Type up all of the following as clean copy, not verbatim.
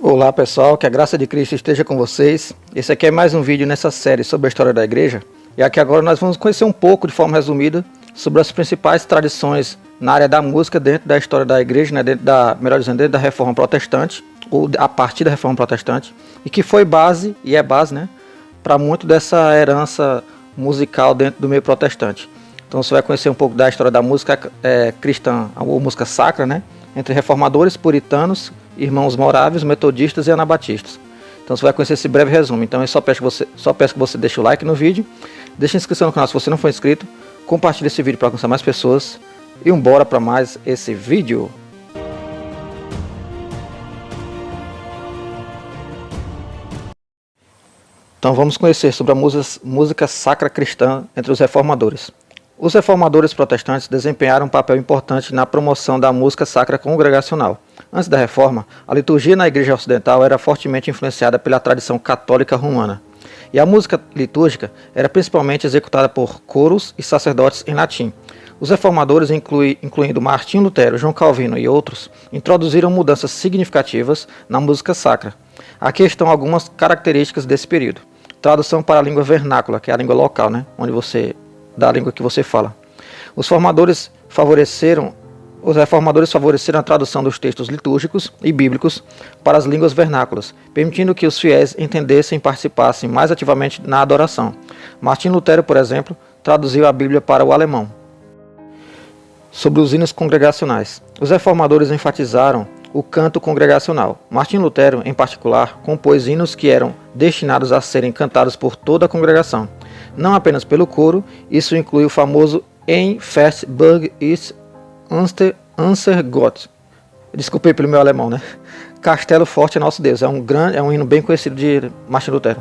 Olá pessoal, que a graça de Cristo esteja com vocês. Esse aqui é mais um vídeo nessa série sobre a história da igreja. E aqui agora nós vamos conhecer um pouco, de forma resumida, sobre as principais tradições na área da música dentro da história da igreja, né, melhor dizendo, dentro da Reforma Protestante, ou a partir da Reforma Protestante, e que foi base, e é base, né, para muito dessa herança musical dentro do meio protestante. Então você vai conhecer um pouco da história da música cristã, ou música sacra, né, entre reformadores, puritanos, irmãos moráveis, metodistas e anabatistas. Então você vai conhecer esse breve resumo. Então eu só peço que você deixe o like no vídeo, deixe a inscrição no canal se você não for inscrito, compartilhe esse vídeo para alcançar mais pessoas e bora para mais esse vídeo. Então vamos conhecer sobre a música sacra cristã entre os reformadores. Os reformadores protestantes desempenharam um papel importante na promoção da música sacra congregacional. Antes da reforma, a liturgia na igreja ocidental era fortemente influenciada pela tradição católica romana. E a música litúrgica era principalmente executada por coros e sacerdotes em latim. Os reformadores, incluindo Martinho Lutero, João Calvino e outros, introduziram mudanças significativas na música sacra. Aqui estão algumas características desse período. Tradução para a língua vernácula, que é a língua local, né? Da língua que você fala. Os reformadores favoreceram a tradução dos textos litúrgicos e bíblicos para as línguas vernáculas, permitindo que os fiéis entendessem e participassem mais ativamente na adoração. Martinho Lutero, por exemplo, traduziu a Bíblia para o alemão. Sobre os hinos congregacionais. Os reformadores enfatizaram o canto congregacional. Martinho Lutero, em particular, compôs hinos que eram destinados a serem cantados por toda a congregação, não apenas pelo coro. Isso inclui o famoso Ein fest Burg ist unser Gott. Desculpei pelo meu alemão, né? Castelo Forte é Nosso Deus. É um hino bem conhecido de Martinho Lutero.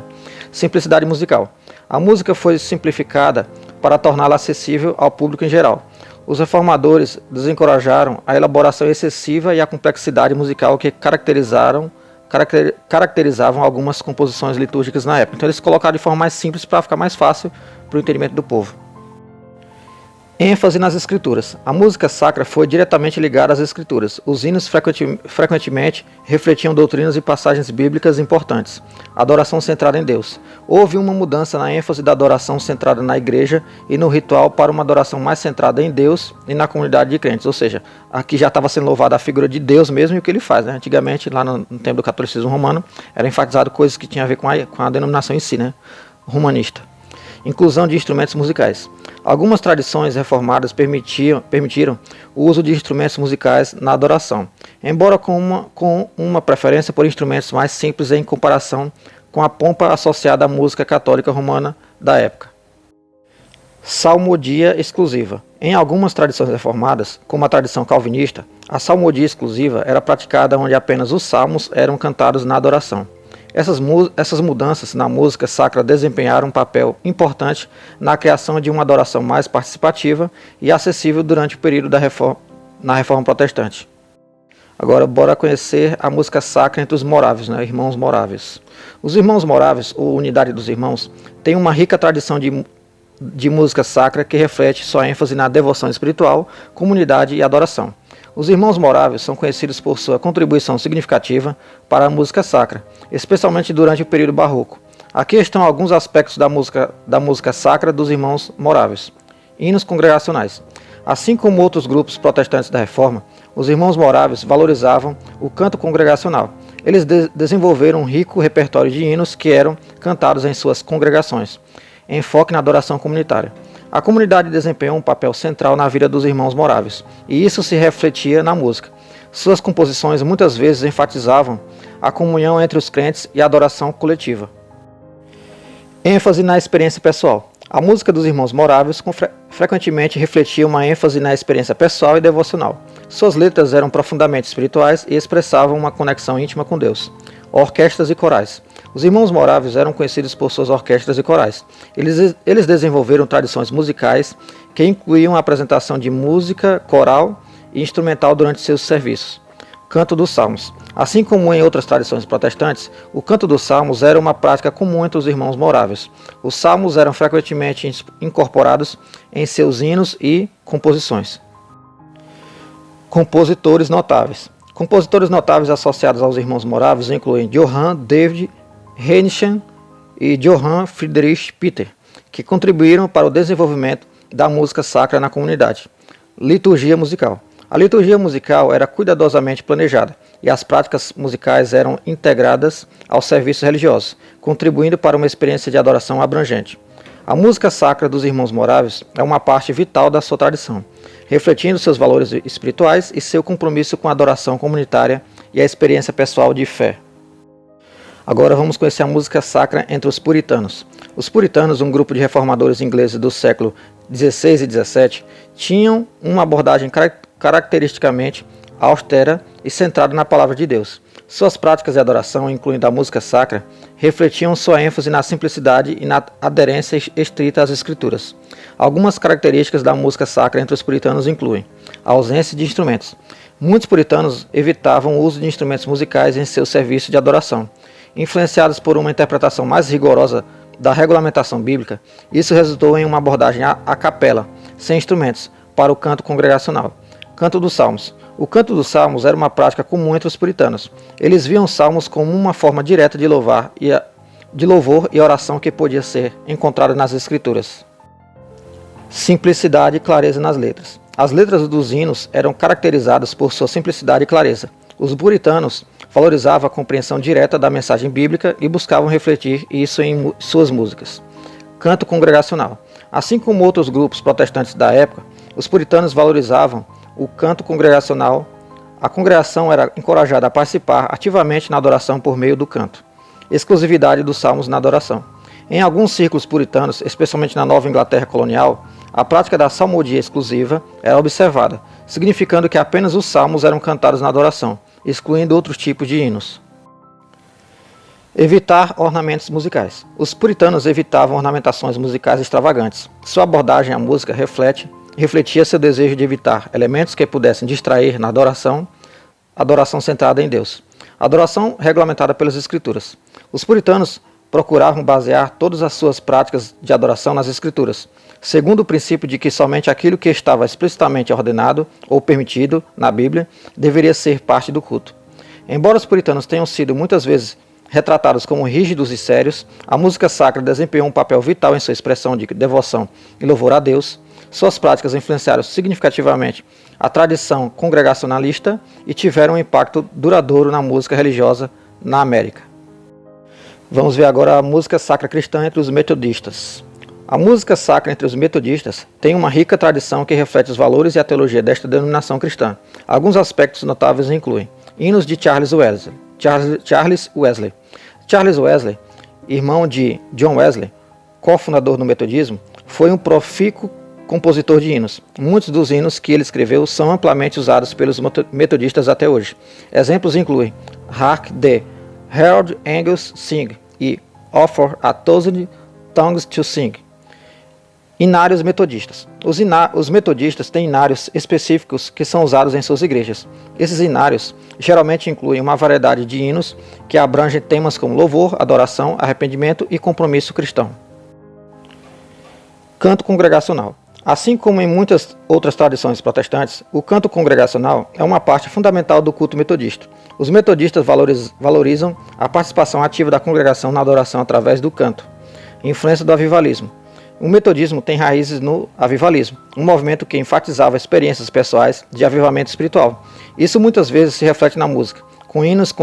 Simplicidade musical. A música foi simplificada para torná-la acessível ao público em geral. Os reformadores desencorajaram a elaboração excessiva e a complexidade musical que caracterizavam algumas composições litúrgicas na época. Então eles colocaram de forma mais simples para ficar mais fácil para o entendimento do povo. ênfase nas escrituras. A música sacra foi diretamente ligada às escrituras. Os hinos frequentemente refletiam doutrinas e passagens bíblicas importantes. Adoração centrada em Deus. Houve uma mudança na ênfase da adoração centrada na igreja e no ritual para uma adoração mais centrada em Deus e na comunidade de crentes. Ou seja, aqui já estava sendo louvada a figura de Deus mesmo e o que ele faz, né? Antigamente, lá no tempo do catolicismo romano, era enfatizado coisas que tinham a ver com a denominação em si, né? Romanista. Inclusão de instrumentos musicais. Algumas tradições reformadas permitiram o uso de instrumentos musicais na adoração, embora com uma preferência por instrumentos mais simples em comparação com a pompa associada à música católica romana da época. Salmodia exclusiva. Em algumas tradições reformadas, como a tradição calvinista, a salmodia exclusiva era praticada onde apenas os salmos eram cantados na adoração. Essas mudanças na música sacra desempenharam um papel importante na criação de uma adoração mais participativa e acessível durante o período na Reforma Protestante. Agora, bora conhecer a música sacra entre os moráveis, né, irmãos moráveis. Os irmãos moráveis, ou unidade dos irmãos, têm uma rica tradição de música sacra que reflete sua ênfase na devoção espiritual, comunidade e adoração. Os irmãos moráveis são conhecidos por sua contribuição significativa para a música sacra, especialmente durante o período barroco. Aqui estão alguns aspectos da música sacra dos irmãos moráveis. Hinos congregacionais. Assim como outros grupos protestantes da Reforma, os irmãos moráveis valorizavam o canto congregacional. Eles desenvolveram um rico repertório de hinos que eram cantados em suas congregações. Enfoque na adoração comunitária. A comunidade desempenhou um papel central na vida dos irmãos moráveis, e isso se refletia na música. Suas composições muitas vezes enfatizavam a comunhão entre os crentes e a adoração coletiva. ênfase na experiência pessoal. A música dos irmãos moráveis frequentemente refletia uma ênfase na experiência pessoal e devocional. Suas letras eram profundamente espirituais e expressavam uma conexão íntima com Deus. Orquestras e corais. Os irmãos moráveis eram conhecidos por suas orquestras e corais. Eles desenvolveram tradições musicais que incluíam a apresentação de música coral e instrumental durante seus serviços. Canto dos Salmos. Assim como em outras tradições protestantes, o canto dos salmos era uma prática comum entre os irmãos moráveis. Os salmos eram frequentemente incorporados em seus hinos e composições. Compositores notáveis. Compositores notáveis associados aos irmãos moráveis incluem Johann David Reinschen e Johann Friedrich Peter, que contribuíram para o desenvolvimento da música sacra na comunidade. Liturgia musical. A liturgia musical era cuidadosamente planejada e as práticas musicais eram integradas aos serviços religiosos, contribuindo para uma experiência de adoração abrangente. A música sacra dos irmãos moráveis é uma parte vital da sua tradição, refletindo seus valores espirituais e seu compromisso com a adoração comunitária e a experiência pessoal de fé. Agora vamos conhecer a música sacra entre os puritanos. Os puritanos, um grupo de reformadores ingleses do século XVI e XVII, tinham uma abordagem caracteristicamente austera e centrada na palavra de Deus. Suas práticas de adoração, incluindo a música sacra, refletiam sua ênfase na simplicidade e na aderência estrita às escrituras. Algumas características da música sacra entre os puritanos incluem a ausência de instrumentos. Muitos puritanos evitavam o uso de instrumentos musicais em seu serviço de adoração. Influenciados por uma interpretação mais rigorosa da regulamentação bíblica, isso resultou em uma abordagem a capela, sem instrumentos, para o canto congregacional. Canto dos Salmos. O canto dos salmos era uma prática comum entre os puritanos. Eles viam os salmos como uma forma direta de louvor e oração que podia ser encontrada nas escrituras. Simplicidade e clareza nas letras. As letras dos hinos eram caracterizadas por sua simplicidade e clareza. Os puritanos valorizavam a compreensão direta da mensagem bíblica e buscavam refletir isso em suas músicas. Canto congregacional. Assim como outros grupos protestantes da época, os puritanos valorizavam o canto congregacional. A congregação era encorajada a participar ativamente na adoração por meio do canto. Exclusividade dos salmos na adoração. Em alguns círculos puritanos, especialmente na Nova Inglaterra colonial, a prática da salmodia exclusiva era observada, significando que apenas os salmos eram cantados na adoração, excluindo outros tipos de hinos. Evitar ornamentos musicais. Os evitavam ornamentações musicais extravagantes. Sua abordagem à música refletia seu desejo de evitar elementos que pudessem distrair na adoração centrada em Deus. Adoração regulamentada pelas Escrituras. Os puritanos procuravam basear todas as suas práticas de adoração nas Escrituras, segundo o princípio de que somente aquilo que estava explicitamente ordenado ou permitido na Bíblia deveria ser parte do culto. Embora os puritanos tenham sido muitas vezes retratados como rígidos e sérios, a música sacra desempenhou um papel vital em sua expressão de devoção e louvor a Deus. Suas práticas influenciaram significativamente a tradição congregacionalista e tiveram um impacto duradouro na música religiosa na América. Vamos ver agora a música sacra cristã entre os metodistas. A música sacra entre os metodistas tem uma rica tradição que reflete os valores e a teologia desta denominação cristã. Alguns aspectos notáveis incluem hinos de Charles Wesley. Charles Wesley, irmão de John Wesley, cofundador do metodismo, foi um profícuo compositor de hinos. Muitos dos hinos que ele escreveu são amplamente usados pelos metodistas até hoje. Exemplos incluem Hark the Herald Angels Sing e Offer a Thousand Tongues to Sing. Inários metodistas. Os metodistas têm inários específicos que são usados em suas igrejas. Esses inários geralmente incluem uma variedade de hinos que abrangem temas como louvor, adoração, arrependimento e compromisso cristão. Canto congregacional. Assim como em muitas outras tradições protestantes, o canto congregacional é uma parte fundamental do culto metodista. Os metodistas valorizam a participação ativa da congregação na adoração através do canto. Influência do avivalismo. O metodismo tem raízes no avivalismo, um movimento que enfatizava experiências pessoais de avivamento espiritual. Isso muitas vezes se reflete na música, com hinos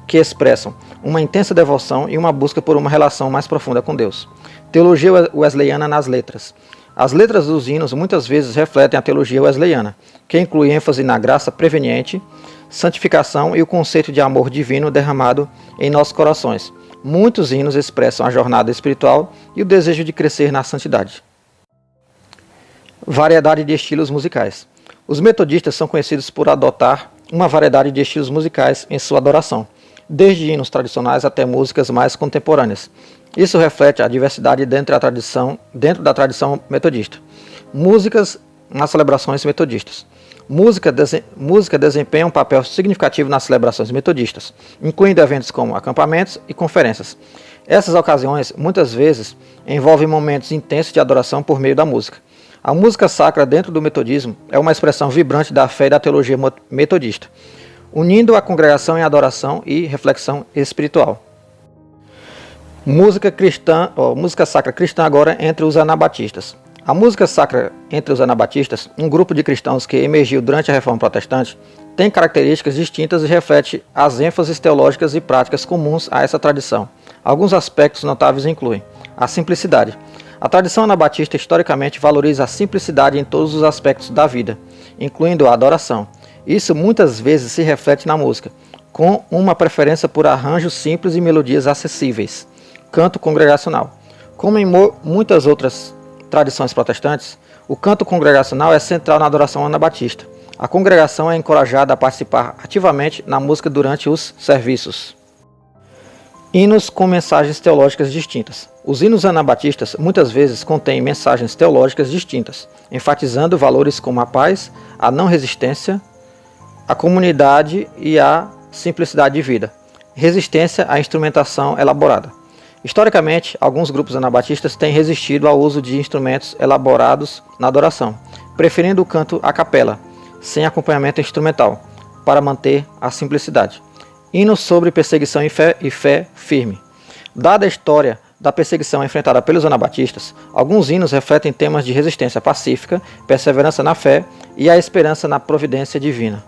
que expressam uma intensa devoção e uma busca por uma relação mais profunda com Deus. Teologia wesleyana nas letras. As letras dos hinos muitas vezes refletem a teologia wesleyana, que inclui ênfase na graça preveniente, santificação e o conceito de amor divino derramado em nossos corações. Muitos hinos expressam a jornada espiritual e o desejo de crescer na santidade. Variedade de estilos musicais. Os metodistas são conhecidos por adotar uma variedade de estilos musicais em sua adoração, desde hinos tradicionais até músicas mais contemporâneas. Isso reflete a diversidade dentro da tradição metodista. Músicas nas celebrações metodistas. Música desempenha um papel significativo nas celebrações metodistas, incluindo eventos como acampamentos e conferências. Essas ocasiões, muitas vezes, envolvem momentos intensos de adoração por meio da música. A música sacra dentro do metodismo é uma expressão vibrante da fé e da teologia metodista. unindo a congregação em adoração e reflexão espiritual. Música cristã, música sacra cristã agora entre os anabatistas. A música sacra entre os anabatistas, um grupo de cristãos que emergiu durante a Reforma Protestante, tem características distintas e reflete as ênfases teológicas e práticas comuns a essa tradição. Alguns aspectos notáveis incluem a simplicidade. A tradição anabatista historicamente valoriza a simplicidade em todos os aspectos da vida, incluindo a adoração. Isso muitas vezes se reflete na música, com uma preferência por arranjos simples e melodias acessíveis. Canto congregacional. Como em muitas outras tradições protestantes, o canto congregacional é central na adoração anabatista. A congregação é encorajada a participar ativamente na música durante os serviços. Hinos com mensagens teológicas distintas. Os hinos anabatistas muitas vezes contêm mensagens teológicas distintas, enfatizando valores como a paz, a não resistência, a comunidade e a simplicidade de vida. Resistência à instrumentação elaborada. Historicamente, alguns grupos anabatistas têm resistido ao uso de instrumentos elaborados na adoração, preferindo o canto a capela, sem acompanhamento instrumental, para manter a simplicidade. Hinos sobre perseguição e fé firme. Dada a história da perseguição enfrentada pelos anabatistas, alguns hinos refletem temas de resistência pacífica, perseverança na fé e a esperança na providência divina.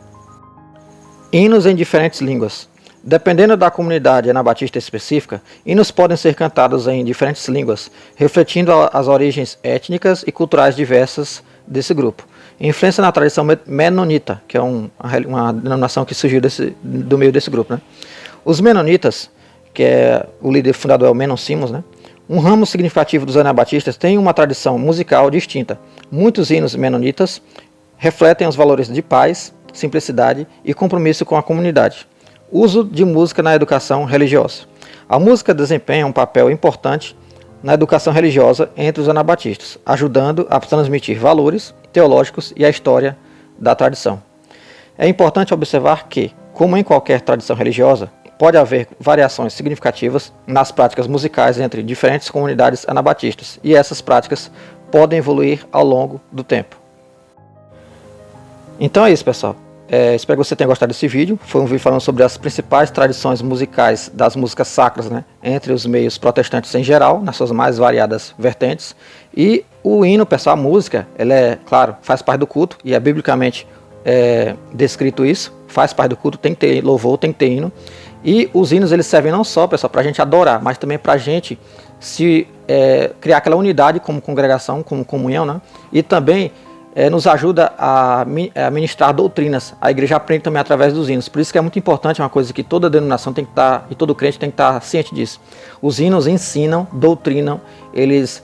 Hinos em diferentes línguas. Dependendo da comunidade anabatista específica, hinos podem ser cantados em diferentes línguas, refletindo as origens étnicas e culturais diversas desse grupo. Influência na tradição menonita, que é uma denominação que surgiu do meio desse grupo. Os menonitas, que é o líder fundador é o Menon Simons, um ramo significativo dos anabatistas, tem uma tradição musical distinta. Muitos hinos menonitas refletem os valores de paz, simplicidade e compromisso com a comunidade. Uso de música na educação religiosa. A música desempenha um papel importante na educação religiosa entre os anabatistas, ajudando a transmitir valores teológicos e a história da tradição. É importante observar que, como em qualquer tradição religiosa, pode haver variações significativas nas práticas musicais entre diferentes comunidades anabatistas, e essas práticas podem evoluir ao longo do tempo. Então é isso, pessoal. Espero que você tenha gostado desse vídeo. Foi um vídeo falando sobre as principais tradições musicais das músicas sacras, entre os meios protestantes em geral, nas suas mais variadas vertentes. E o hino, pessoal, a música, ela claro, faz parte do culto, e é biblicamente descrito isso, faz parte do culto, tem que ter louvor, tem que ter hino. E os hinos, eles servem não só, pessoal, para a gente adorar, mas também para a gente criar aquela unidade como congregação, como comunhão, e também nos ajuda a ministrar doutrinas. A igreja aprende também através dos hinos. Por isso que é muito importante, uma coisa que toda denominação tem que estar, e todo crente tem que estar ciente disso. Os hinos ensinam, doutrinam, eles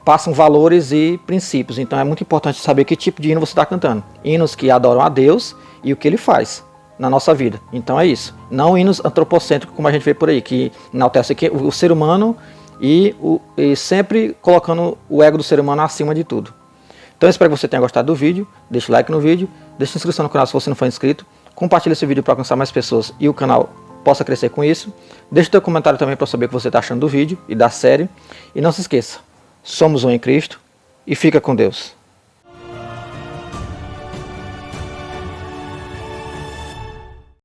passam valores e princípios. Então é muito importante saber que tipo de hino você está cantando. Hinos que adoram a Deus e o que Ele faz na nossa vida. Então é isso. Não hinos antropocêntricos, como a gente vê por aí, que enaltece o ser humano e sempre colocando o ego do ser humano acima de tudo. Então eu espero que você tenha gostado do vídeo, deixe o like no vídeo, deixe inscrição no canal se você não for inscrito, compartilhe esse vídeo para alcançar mais pessoas e o canal possa crescer com isso. Deixe seu comentário também para saber o que você está achando do vídeo e da série. E não se esqueça, somos um em Cristo e fica com Deus.